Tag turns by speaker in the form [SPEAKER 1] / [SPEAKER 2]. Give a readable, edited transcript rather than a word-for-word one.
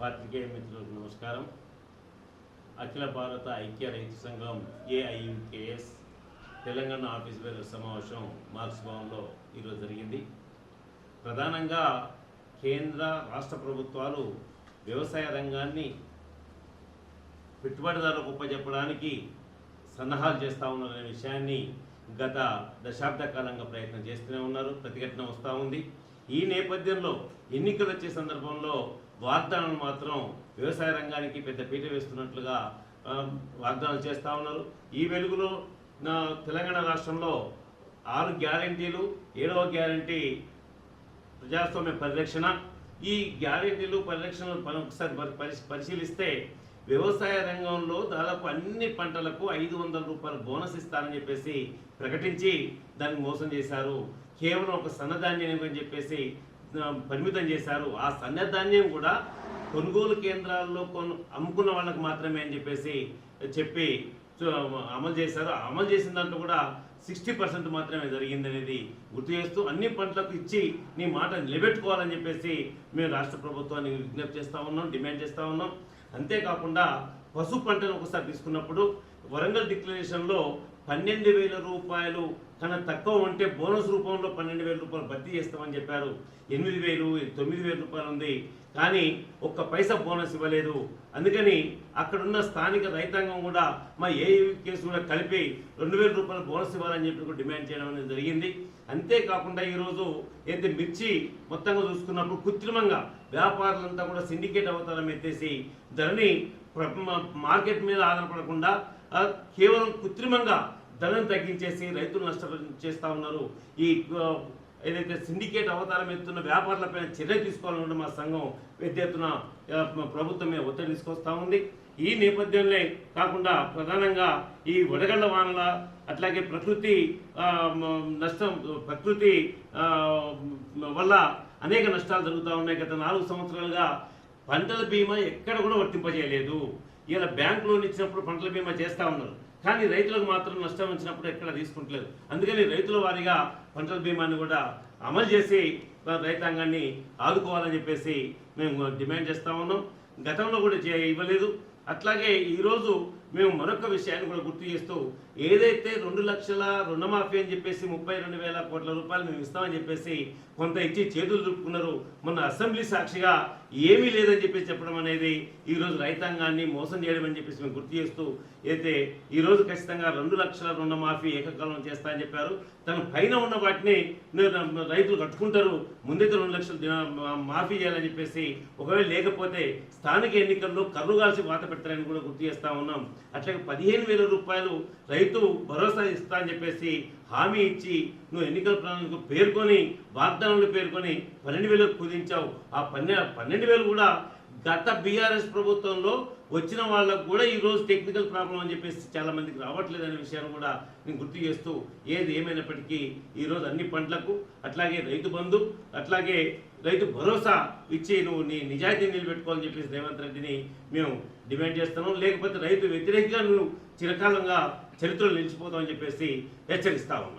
[SPEAKER 1] పాత్రికేయ మిత్రులకు నమస్కారం. అఖిల భారత ఐక్య రైతు సంఘం AIUKS తెలంగాణ ఆఫీస్ బేరర్ సమావేశం మార్క్స్ భవన్లో ఈరోజు జరిగింది. ప్రధానంగా కేంద్ర రాష్ట్ర ప్రభుత్వాలు వ్యవసాయ రంగాన్ని పెట్టుబడిదారులకు ఉపజెప్పడానికి సన్నాహాలు చేస్తూ ఉన్నారనే విషయాన్ని గత దశాబ్ద కాలంగా ప్రయత్నం చేస్తూనే ఉన్నారు. ప్రతిఘటన వస్తూ ఉంది. ఈ నేపథ్యంలో ఎన్నికలు వచ్చే సందర్భంలో వాగ్దానాలు మాత్రం వ్యవసాయ రంగానికి పెద్ద పీట వేస్తున్నట్లుగా వాగ్దానాలు చేస్తూ ఉన్నారు. ఈ వెలుగులో తెలంగాణ రాష్ట్రంలో 6 గ్యారెంటీలు, 7వ గ్యారెంటీ ప్రజాస్వామ్య పరిరక్షణ. ఈ గ్యారెంటీలు పరిరక్షణలు ఒకసారి పరిశీలిస్తే వ్యవసాయ రంగంలో దాదాపు అన్ని పంటలకు 500 రూపాయల బోనస్ ఇస్తారని చెప్పేసి ప్రకటించి దాన్ని మోసం చేశారు. కేవలం ఒక సన్నధాన్యం అని చెప్పేసి పరిమితం చేశారు. ఆ సన్నధాన్యం కూడా కొనుగోలు కేంద్రాల్లో అమ్ముకున్న వాళ్ళకు మాత్రమే అని చెప్పేసి చెప్పి అమలు చేశారు. అమలు చేసిన దాంట్లో కూడా 60% మాత్రమే జరిగిందనేది గుర్తు చేస్తూ అన్ని పంటలకు ఇచ్చి నీ మాట నిలబెట్టుకోవాలని చెప్పేసి మేము రాష్ట్ర ప్రభుత్వాన్ని విజ్ఞప్తి చేస్తూ ఉన్నాం, డిమాండ్ చేస్తూ ఉన్నాం. అంతేకాకుండా పశు పంటను ఒకసారి తీసుకున్నప్పుడు వరంగల్ డిక్లరేషన్లో 12,000 రూపాయలు కన్నా తక్కువ ఉంటే బోనస్ రూపంలో 12,000 రూపాయలు భర్తీ చేస్తామని చెప్పారు. 8,000, 9,000 రూపాయలు ఉంది, కానీ ఒక్క పైసా బోనస్ ఇవ్వలేదు. అందుకని అక్కడున్న స్థానిక రైతాంగం కూడా మా AIUKS కూడా కలిపి 2,000 రూపాయలు బోనస్ ఇవ్వాలని చెప్పి డిమాండ్ చేయడం అనేది జరిగింది. అంతేకాకుండా ఈరోజు అయితే మిర్చి మొత్తంగా చూసుకున్నప్పుడు కృత్రిమంగా వ్యాపారులంతా కూడా సిండికేట్ అవతారం ఎత్తేసి ధరని మార్కెట్ మీద ఆధారపడకుండా కేవలం కృత్రిమంగా ధరను తగ్గించేసి రైతులు చేస్తూ ఉన్నారు. ఈ ఏదైతే సిండికేట్ అవతారం ఎత్తున్న వ్యాపారులపైన చర్య తీసుకోవాలనుకుంటే మా సంఘం పెద్ద ఎత్తున ప్రభుత్వం మీద ఒత్తిడి తీసుకొస్తూ ఉంది. ఈ నేపథ్యంలో కాకుండా ప్రధానంగా ఈ వడగళ్ల వానల అట్లాగే ప్రకృతి వల్ల అనేక నష్టాలు జరుగుతూ ఉన్నాయి. గత 4 సంవత్సరాలుగా పంటల బీమా ఎక్కడ కూడా వర్తింపజేయలేదు. ఇలా బ్యాంకు లోన్ ఇచ్చినప్పుడు పంటల బీమా చేస్తూ ఉన్నారు, కానీ రైతులకు మాత్రం నష్టం వచ్చినప్పుడు ఎక్కడ తీసుకుంటలేదు. అందుకని రైతుల వారీగా పంటల బీమాని కూడా అమలు చేసి రైతాంగాన్ని ఆదుకోవాలని చెప్పేసి మేము డిమాండ్ చేస్తూ ఉన్నాం. గతంలో కూడా ఇవ్వలేదు. అట్లాగే ఈరోజు మేము మరొక విషయాన్ని కూడా గుర్తు చేస్తూ ఏదైతే 2 లక్షల రుణమాఫీ అని చెప్పేసి 32,000 కోట్ల రూపాయలు మేము ఇస్తామని చెప్పేసి కొంత ఇచ్చి చేతులు దులుపుకున్నారు. మొన్న అసెంబ్లీ సాక్షిగా ఏమీ లేదని చెప్పేసి చెప్పడం అనేది ఈరోజు రైతాంగాన్ని మోసం చేయడం అని చెప్పేసి మేము గుర్తు చేస్తూ అయితే ఈరోజు ఖచ్చితంగా 2 లక్షల రుణమాఫీ ఏకకాలం చేస్తా అని చెప్పారు. తన పైన ఉన్న వాటిని రైతులు కట్టుకుంటారు. ముందైతే 2 లక్షలు మాఫీ చేయాలని చెప్పేసి, ఒకవేళ లేకపోతే స్థానిక ఎన్నికల్లో కర్రుగాల్సి వాత పెడతారని కూడా గుర్తు చేస్తూ ఉన్నాం. అట్లాగే 15,000 రూపాయలు రైతు భరోసా ఇస్తా అని చెప్పేసి హామీ ఇచ్చి నువ్వు ఎన్నికల ప్రణాళిక పేర్కొని వాగ్దానాలు పేర్కొని 12,000 కుదించావు. ఆ 12,000 కూడా గత BRS ప్రభుత్వంలో వచ్చిన వాళ్ళకు కూడా ఈరోజు టెక్నికల్ ప్రాబ్లం అని చెప్పేసి చాలా మందికి రావట్లేదు అనే విషయాన్ని కూడా నేను గుర్తు చేస్తూ ఏది ఏమైనప్పటికీ ఈరోజు అన్ని పంటలకు అట్లాగే రైతు బంధు అట్లాగే రైతు భరోసా ఇచ్చి నువ్వు నీ నిజాయితీని నిలబెట్టుకోవాలని చెప్పేసి రేవంత్ రెడ్డిని మేము డిమాండ్ చేస్తున్నాం. లేకపోతే రైతు వ్యతిరేకంగా నువ్వు చిరకాలంగా చరిత్రలో నిలిచిపోతామని చెప్పేసి హెచ్చరిస్తా ఉన్నాం.